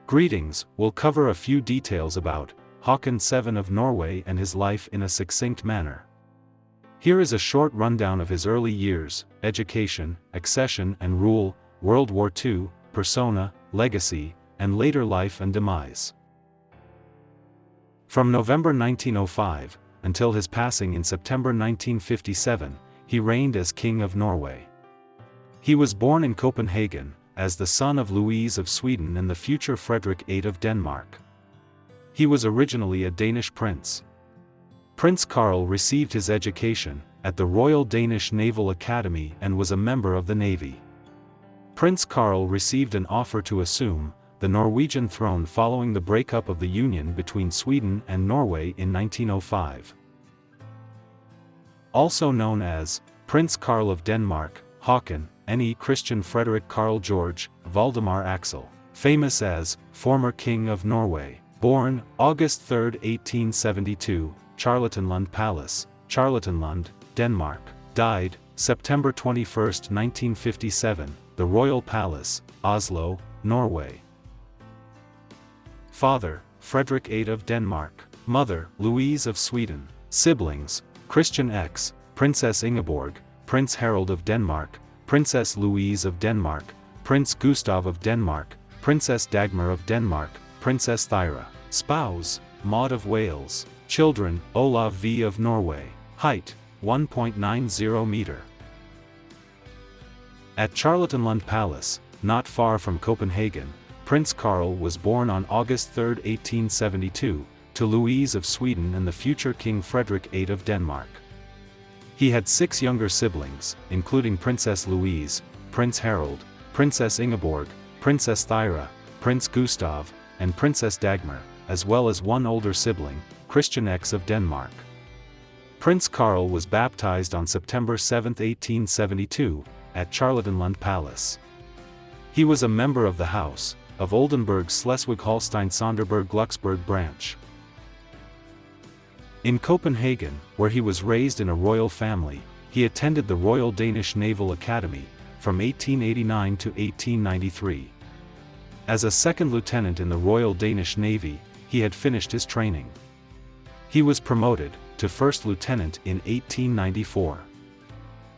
Greetings, we'll cover a few details about Haakon VII of Norway and his life in a succinct manner. Here is a short rundown of his early years, education, accession and rule, World War II, persona, legacy, and later life and demise. From November 1905, until his passing in September 1957, he reigned as King of Norway. He was born in Copenhagen, as the son of Louise of Sweden and the future Frederick VIII of Denmark. He was originally a Danish prince. Prince Karl received his education at the Royal Danish Naval Academy and was a member of the Navy. Prince Karl received an offer to assume the Norwegian throne following the breakup of the union between Sweden and Norway in 1905. Also known as Prince Karl of Denmark, Haakon, N.E. Christian Frederick Karl George, Valdemar Axel, famous as Former King of Norway, born August 3, 1872, Charlottenlund Palace, Charlottenlund, Denmark, died September 21, 1957, the Royal Palace, Oslo, Norway. Father, Frederick VIII of Denmark. Mother, Louise of Sweden. Siblings, Christian X, Princess Ingeborg, Prince Harald of Denmark, Princess Louise of Denmark, Prince Gustav of Denmark, Princess Dagmar of Denmark, Princess Thyra. Spouse, Maud of Wales. Children, Olav V of Norway. Height, 1.90 meter. At Charlottenlund Palace, not far from Copenhagen, Prince Karl was born on August 3, 1872, to Louise of Sweden and the future King Frederick VIII of Denmark. He had 6 younger siblings, including Princess Louise, Prince Harald, Princess Ingeborg, Princess Thyra, Prince Gustav, and Princess Dagmar, as well as one older sibling, Christian X of Denmark. Prince Karl was baptized on September 7, 1872, at Charlottenlund Palace. He was a member of the House of Oldenburg-Schleswig-Holstein-Sonderburg-Glucksburg branch. In Copenhagen, where he was raised in a royal family, he attended the Royal Danish Naval Academy, from 1889 to 1893. As a second lieutenant in the Royal Danish Navy, he had finished his training. He was promoted to first lieutenant in 1894.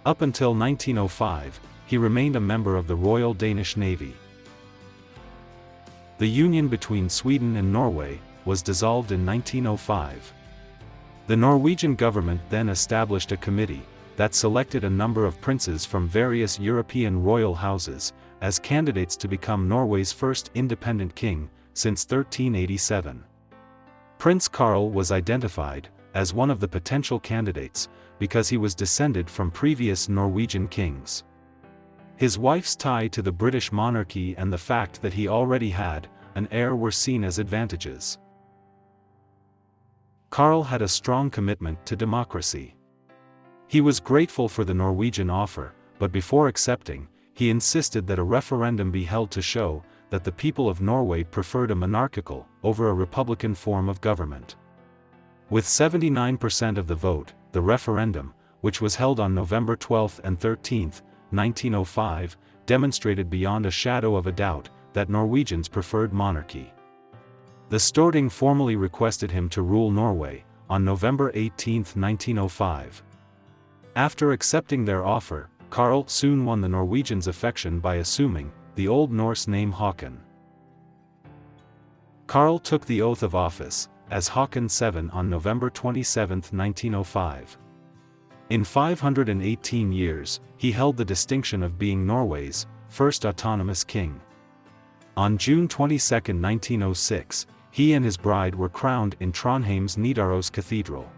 Up until 1905, he remained a member of the Royal Danish Navy. The union between Sweden and Norway was dissolved in 1905. The Norwegian government then established a committee that selected a number of princes from various European royal houses as candidates to become Norway's first independent king since 1387. Prince Karl was identified as one of the potential candidates because he was descended from previous Norwegian kings. His wife's tie to the British monarchy and the fact that he already had an heir were seen as advantages. Karl had a strong commitment to democracy. He was grateful for the Norwegian offer, but before accepting, he insisted that a referendum be held to show that the people of Norway preferred a monarchical over a republican form of government. With 79% of the vote, the referendum, which was held on November 12 and 13, 1905, demonstrated beyond a shadow of a doubt that Norwegians preferred monarchy. The Storting formally requested him to rule Norway on November 18, 1905. After accepting their offer, Karl soon won the Norwegians' affection by assuming the Old Norse name Haakon. Karl took the oath of office as Haakon VII on November 27, 1905. In 518 years, he held the distinction of being Norway's first autonomous king. On June 22, 1906, he and his bride were crowned in Trondheim's Nidaros Cathedral.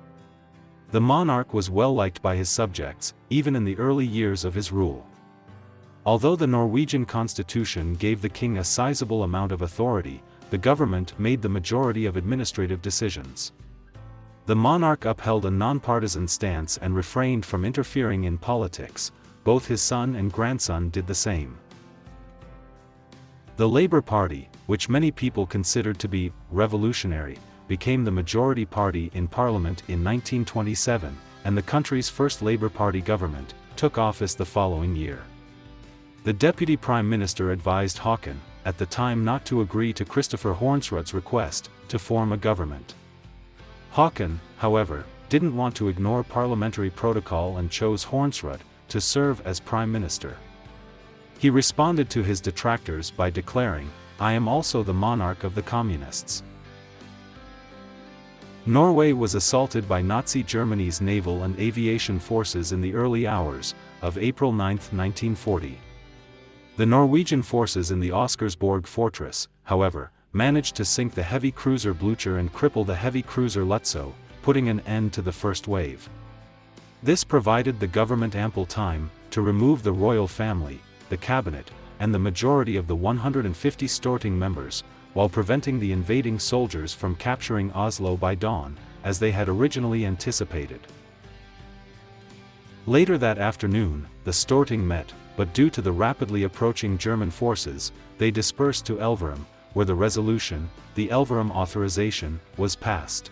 The monarch was well liked by his subjects, even in the early years of his rule. Although the Norwegian constitution gave the king a sizable amount of authority, the government made the majority of administrative decisions. The monarch upheld a nonpartisan stance and refrained from interfering in politics. Both his son and grandson did the same. The Labour Party, which many people considered to be revolutionary, became the majority party in Parliament in 1927, and the country's first Labour Party government took office the following year. The Deputy Prime Minister advised Haakon at the time not to agree to Christopher Hornsrud's request to form a government. Haakon, however, didn't want to ignore parliamentary protocol and chose Hornsrud to serve as prime minister. He responded to his detractors by declaring, "I am also the monarch of the communists." Norway was assaulted by Nazi Germany's naval and aviation forces in the early hours of April 9, 1940. The Norwegian forces in the Oscarsborg fortress, however, managed to sink the heavy cruiser Blücher and cripple the heavy cruiser Lutzow, putting an end to the first wave. This provided the government ample time to remove the royal family, the cabinet, and the majority of the 150 Storting members, while preventing the invading soldiers from capturing Oslo by dawn, as they had originally anticipated. Later that afternoon, the Storting met, but due to the rapidly approaching German forces, they dispersed to Elverum, where the resolution, the Elverum Authorization, was passed.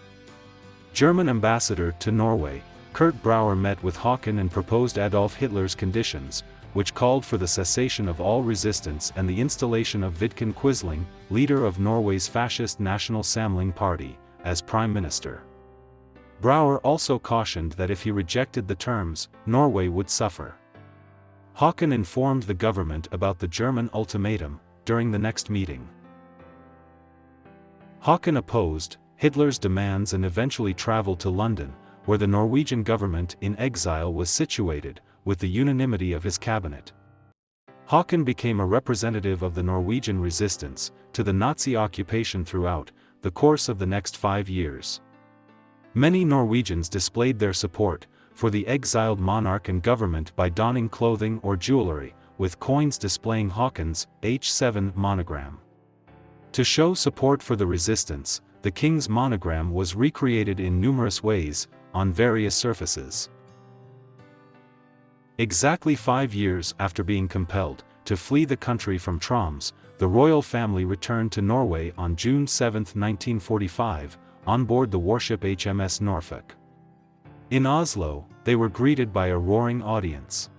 German ambassador to Norway, Kurt Brauer, met with Haakon and proposed Adolf Hitler's conditions, which called for the cessation of all resistance and the installation of Vidkun Quisling, leader of Norway's fascist National Samling Party, as prime minister. Brauer also cautioned that if he rejected the terms, Norway would suffer. Haakon informed the government about the German ultimatum during the next meeting. Haakon opposed Hitler's demands and eventually traveled to London, where the Norwegian government in exile was situated, with the unanimity of his cabinet. Haakon became a representative of the Norwegian resistance to the Nazi occupation throughout the course of the next 5 years. Many Norwegians displayed their support for the exiled monarch and government by donning clothing or jewelry, with coins displaying Haakon's H7 monogram. To show support for the resistance, the king's monogram was recreated in numerous ways, on various surfaces. Exactly 5 years after being compelled to flee the country from Troms, the royal family returned to Norway on June 7, 1945, on board the warship HMS Norfolk. In Oslo, they were greeted by a roaring audience.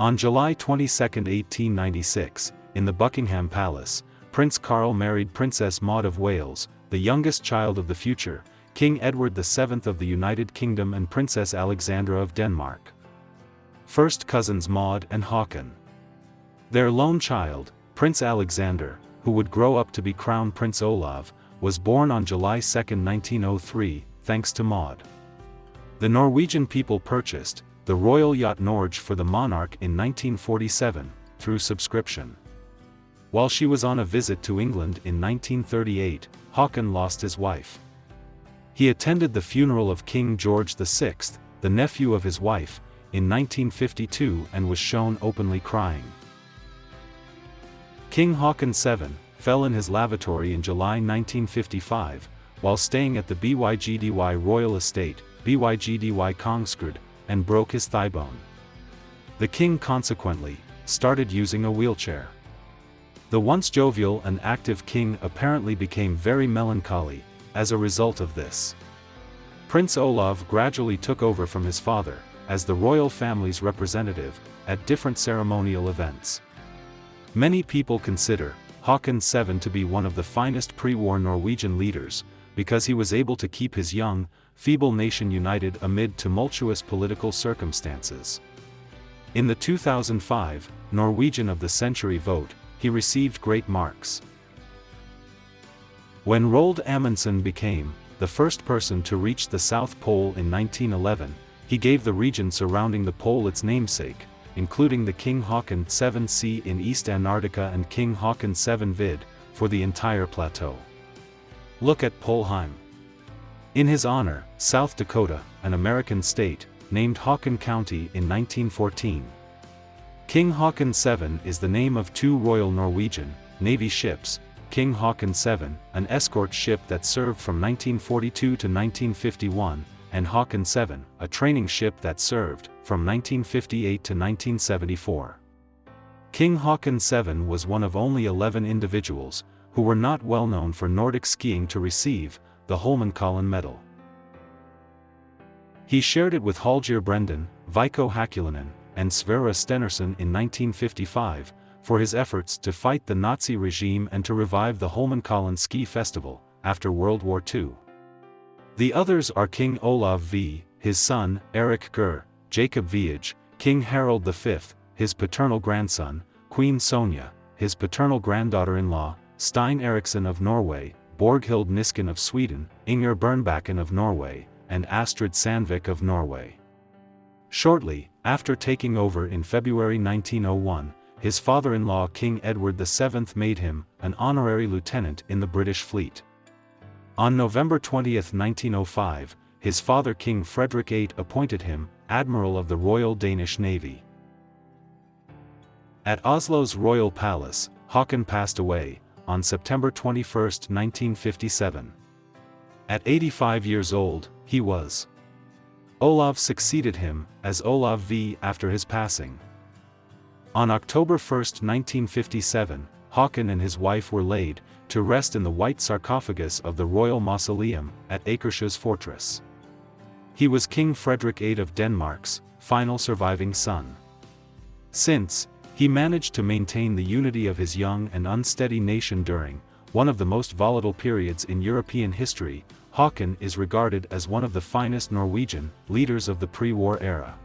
On July 22, 1896, in the Buckingham Palace, Prince Carl married Princess Maud of Wales, the youngest child of the future King Edward VII of the United Kingdom and Princess Alexandra of Denmark. First cousins Maud and Haakon. Their lone child, Prince Alexander, who would grow up to be crowned Prince Olav, was born on July 2, 1903, thanks to Maud. The Norwegian people purchased the royal yacht Norge for the monarch in 1947, through subscription. While she was on a visit to England in 1938, Haakon lost his wife. He attended the funeral of King George VI, the nephew of his wife, in 1952 and was shown openly crying. King Haakon VII fell in his lavatory in July 1955, while staying at the Bygdy Royal Estate, Bygdy Kongsgård, and broke his thigh bone. The king consequently started using a wheelchair. The once jovial and active king apparently became very melancholy as a result of this. Prince Olav gradually took over from his father as the royal family's representative at different ceremonial events. Many people consider Haakon VII to be one of the finest pre-war Norwegian leaders, because he was able to keep his young, feeble nation united amid tumultuous political circumstances. In the 2005 Norwegian of the Century vote, he received great marks. When Roald Amundsen became the first person to reach the South Pole in 1911, he gave the region surrounding the pole its namesake, including the King Haakon VII Sea in East Antarctica and King Haakon VII Vid, for the entire plateau. Look at Polheim. In his honor, South Dakota, an American state, named Haakon County in 1914. King Haakon VII is the name of 2 Royal Norwegian Navy ships, King Haakon VII, an escort ship that served from 1942 to 1951, and Haakon VII, a training ship that served from 1958 to 1974. King Haakon VII was one of only 11 individuals who were not well known for Nordic skiing to receive the Holmenkollen Medal. He shared it with Hallgeir Brendan, Veikko Hakulinen, and Sverre Stenersen in 1955, for his efforts to fight the Nazi regime and to revive the Holmenkollen ski festival, after World War II. The others are King Olav V, his son, Erik Ger, Jacob VIII, King Harald V, his paternal grandson, Queen Sonja, his paternal granddaughter-in-law, Stein Eriksson of Norway, Borghild Nisken of Sweden, Inger Bernbacken of Norway, and Astrid Sandvik of Norway. Shortly after taking over in February 1901, his father-in-law King Edward VII made him an honorary lieutenant in the British fleet. On November 20, 1905, his father King Frederick VIII appointed him Admiral of the Royal Danish Navy. At Oslo's Royal Palace, Haakon passed away on September 21, 1957. At 85 years old, he was. Olav succeeded him as Olav V after his passing. On October 1, 1957, Haakon and his wife were laid to rest in the white sarcophagus of the Royal Mausoleum at Akershus Fortress. He was King Frederick VIII of Denmark's final surviving son. Since, he managed to maintain the unity of his young and unsteady nation during one of the most volatile periods in European history. Haakon is regarded as one of the finest Norwegian leaders of the pre-war era.